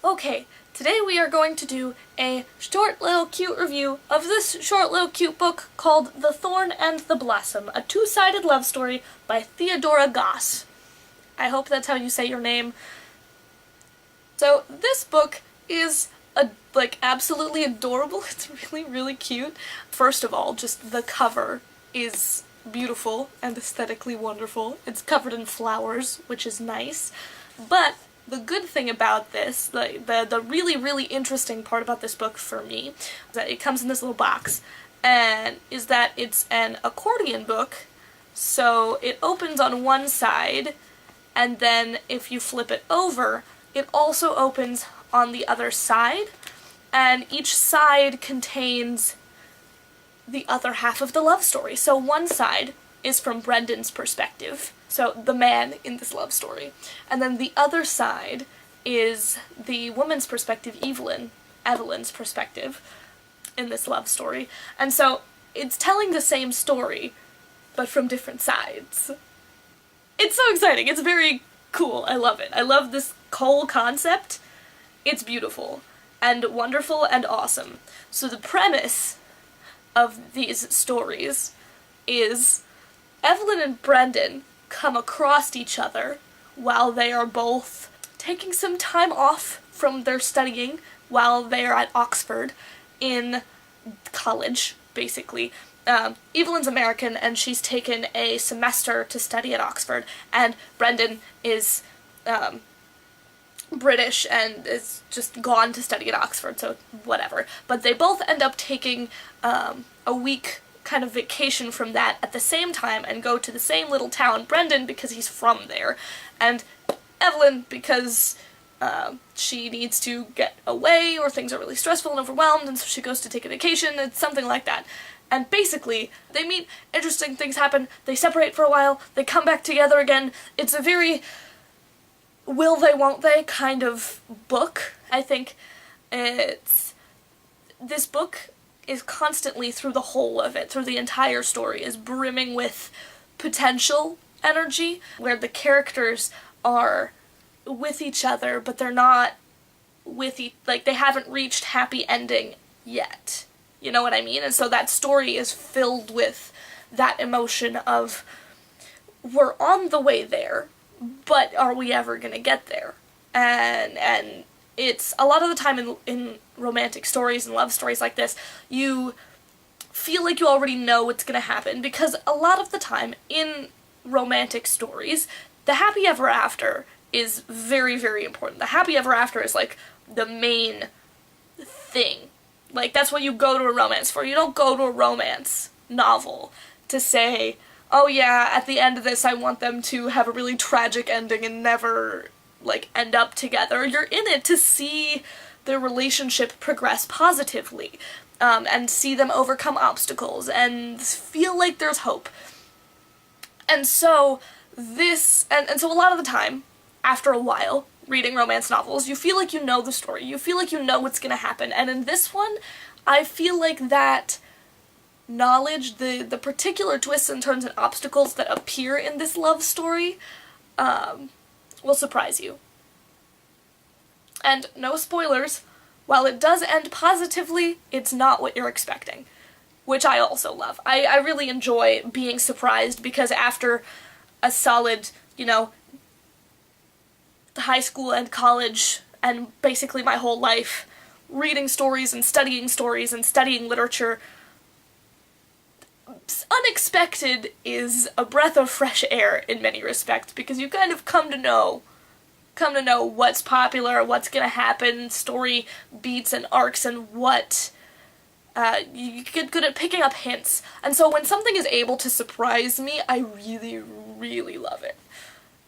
Okay, today we are going to do a short little cute review of this short little cute book called The Thorn and the Blossom, a two-sided love story by Theodora Goss. I hope that's how you say your name. So this book is absolutely adorable. It's really cute. First of all, just the cover is beautiful and aesthetically wonderful. It's covered in flowers, which is nice. But the good thing about this, the really interesting part about this book for me, is that it comes in this little box, and is that it's an accordion book, so it opens on one side, and then if you flip it over, it also opens on the other side, and each side contains the other half of the love story. So one side is from Brendan's perspective, so the man in this love story. And then the other side is the woman's perspective, Evelyn's perspective in this love story. And so it's telling the same story, but from different sides. It's so exciting. It's very cool. I love it. I love this whole concept. It's beautiful and wonderful and awesome. So the premise of these stories is Evelyn and Brendan come across each other while they are both taking some time off from their studying while they are at Oxford in college, basically. Evelyn's American and she's taken a semester to study at Oxford, and Brendan is British and is just gone to study at Oxford, so whatever. But they both end up taking a week kind of vacation from that at the same time and go to the same little town. Brendan because he's from there, and Evelyn because she needs to get away or things are really stressful and overwhelmed, and so she goes to take a vacation. It's something like that. And basically, they meet, interesting things happen, they separate for a while, they come back together again. It's a very will they, won't they kind of book, I think. This book is constantly, through the whole of it, through the entire story, is brimming with potential energy, where the characters are with each other, but they're not with they haven't reached happy ending yet. You know what I mean? And so that story is filled with that emotion of, we're on the way there, but are we ever gonna get there? And it's a lot of the time in romantic stories and love stories like this, you feel like you already know what's gonna happen, because a lot of the time in romantic stories, the happy ever after is very important. The happy ever after is like the main thing. Like, that's what you go to a romance for. You don't go to a romance novel to say, oh yeah, at the end of this I want them to have a really tragic ending and never, end up together. You're in it to see their relationship progress positively, and see them overcome obstacles, and feel like there's hope. And so so a lot of the time, after a while, reading romance novels, you feel like you know the story. You feel like you know what's gonna happen. And in this one, I feel like that knowledge, the particular twists and turns and obstacles that appear in this love story, will surprise you. And no spoilers, while it does end positively, it's not what you're expecting, which I also love. I really enjoy being surprised, because after a solid, high school and college, and basically my whole life, reading stories and studying literature, unexpected is a breath of fresh air in many respects, because you kind of come to know what's popular, what's gonna happen, story beats and arcs, and what you get good at picking up hints. And so when something is able to surprise me, I really love it.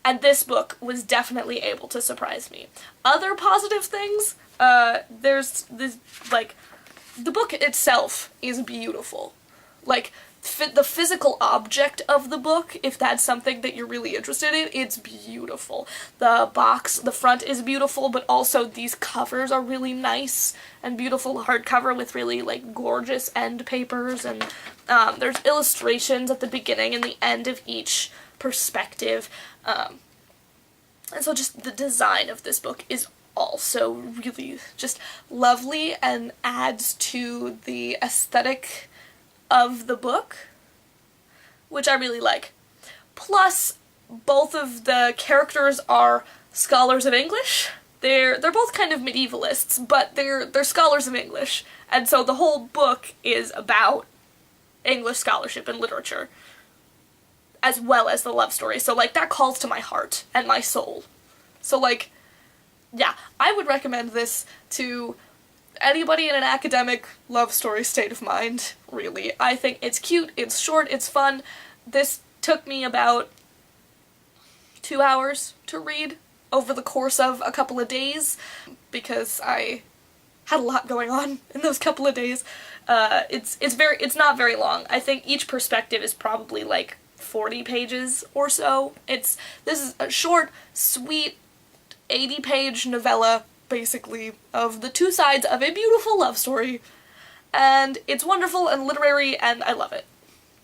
And this book was definitely able to surprise me. Other positive things, there's this, the book itself is beautiful. The physical object of the book, if that's something that you're really interested in, it's beautiful. The box, the front is beautiful, but also these covers are really nice and beautiful hardcover with really, gorgeous end papers, and there's illustrations at the beginning and the end of each perspective. And so just the design of this book is also really just lovely and adds to the aesthetic of the book, which I really like. Plus, both of the characters are scholars of English. They're both kind of medievalists, but they're scholars of English, and so the whole book is about English scholarship and literature, as well as the love story. So, like, that calls to my heart and my soul. So, like, yeah, I would recommend this to anybody in an academic love story state of mind, really. I think it's cute, it's short, it's fun. This took me about 2 hours to read over the course of a couple of days, because I had a lot going on in those couple of days. It's not very long. I think each perspective is probably like 40 pages or so. This is a short, sweet, 80-page novella, basically, of the two sides of a beautiful love story. And it's wonderful and literary, and I love it,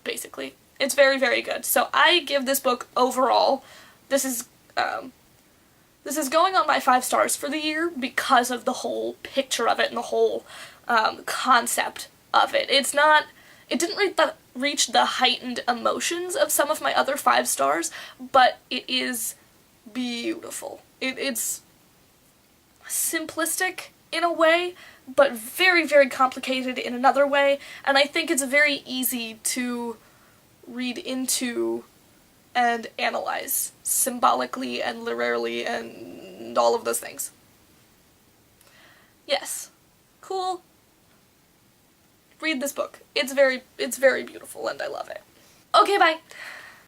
basically. It's very, very good. So I give this book overall, this is going on my 5 stars for the year because of the whole picture of it and the whole concept of it. It didn't reach the heightened emotions of some of my other 5 stars, but it is beautiful. It's simplistic in a way, but very, very complicated in another way, and I think it's very easy to read into and analyze symbolically and literarily and all of those things. Yes. Cool. Read this book. It's very beautiful and I love it. Okay, bye!